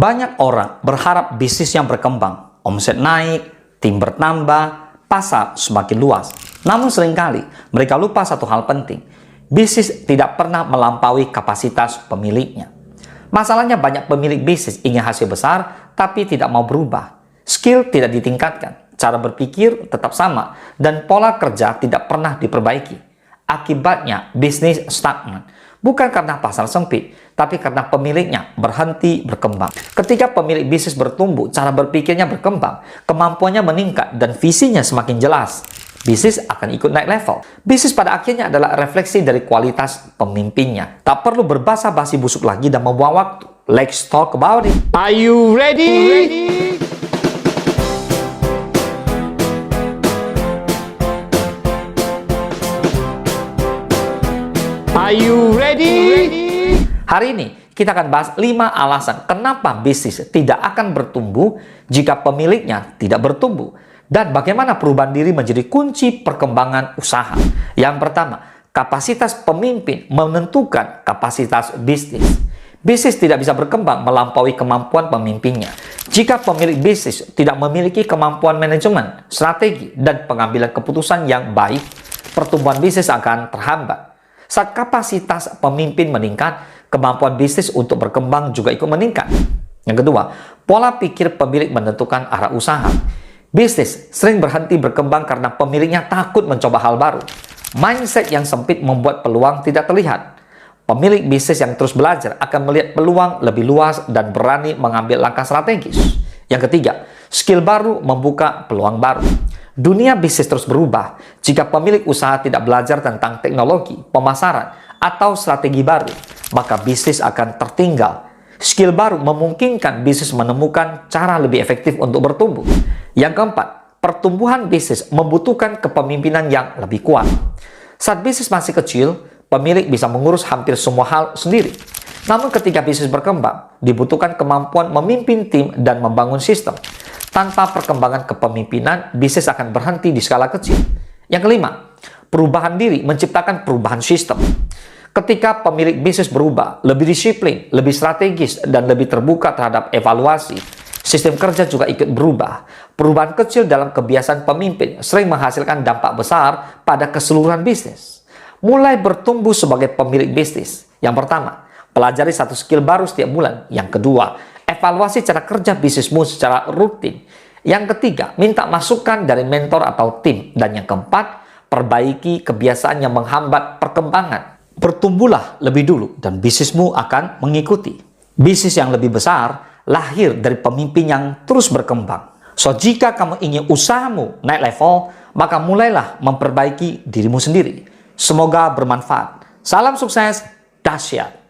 Banyak orang berharap bisnis yang berkembang, omset naik, tim bertambah, pasar semakin luas. Namun seringkali mereka lupa satu hal penting. Bisnis tidak pernah melampaui kapasitas pemiliknya. Masalahnya banyak pemilik bisnis ingin hasil besar, tapi tidak mau berubah. Skill tidak ditingkatkan, cara berpikir tetap sama, dan pola kerja tidak pernah diperbaiki. Akibatnya bisnis stagnan. Bukan karena pasar sempit, tapi karena pemiliknya berhenti berkembang. Ketika pemilik bisnis bertumbuh, cara berpikirnya berkembang, kemampuannya meningkat, dan visinya semakin jelas, bisnis akan ikut naik level. Bisnis pada akhirnya adalah refleksi dari kualitas pemimpinnya. Tak perlu berbasa-basi busuk lagi dan membuang waktu. Let's talk about it. Are you ready? Are you ready? Hari ini kita akan bahas 5 alasan kenapa bisnis tidak akan bertumbuh jika pemiliknya tidak bertumbuh, dan bagaimana perubahan diri menjadi kunci perkembangan usaha. Yang pertama, kapasitas pemimpin menentukan kapasitas bisnis. Bisnis tidak bisa berkembang melampaui kemampuan pemimpinnya. Jika pemilik bisnis tidak memiliki kemampuan manajemen, strategi, dan pengambilan keputusan yang baik, pertumbuhan bisnis akan terhambat. Saat kapasitas pemimpin meningkat, kemampuan bisnis untuk berkembang juga ikut meningkat. Yang kedua, pola pikir pemilik menentukan arah usaha. Bisnis sering berhenti berkembang karena pemiliknya takut mencoba hal baru. Mindset yang sempit membuat peluang tidak terlihat. Pemilik bisnis yang terus belajar akan melihat peluang lebih luas dan berani mengambil langkah strategis. Yang ketiga, skill baru membuka peluang baru. Dunia bisnis terus berubah. Jika pemilik usaha tidak belajar tentang teknologi, pemasaran, atau strategi baru, maka bisnis akan tertinggal. Skill baru memungkinkan bisnis menemukan cara lebih efektif untuk bertumbuh. Yang keempat, pertumbuhan bisnis membutuhkan kepemimpinan yang lebih kuat. Saat bisnis masih kecil, pemilik bisa mengurus hampir semua hal sendiri. Namun ketika bisnis berkembang, dibutuhkan kemampuan memimpin tim dan membangun sistem. Tanpa perkembangan kepemimpinan, bisnis akan berhenti di skala kecil. Yang kelima, perubahan diri menciptakan perubahan sistem. Ketika pemilik bisnis berubah, lebih disiplin, lebih strategis, dan lebih terbuka terhadap evaluasi, sistem kerja juga ikut berubah. Perubahan kecil dalam kebiasaan pemimpin sering menghasilkan dampak besar pada keseluruhan bisnis. Mulai bertumbuh sebagai pemilik bisnis. Yang pertama, pelajari satu skill baru setiap bulan. Yang kedua, evaluasi cara kerja bisnismu secara rutin. Yang ketiga, minta masukan dari mentor atau tim. Dan yang keempat, perbaiki kebiasaan yang menghambat perkembangan. Bertumbuhlah lebih dulu dan bisnismu akan mengikuti. Bisnis yang lebih besar lahir dari pemimpin yang terus berkembang. So, jika kamu ingin usahamu naik level, maka mulailah memperbaiki dirimu sendiri. Semoga bermanfaat. Salam sukses, dahsyat.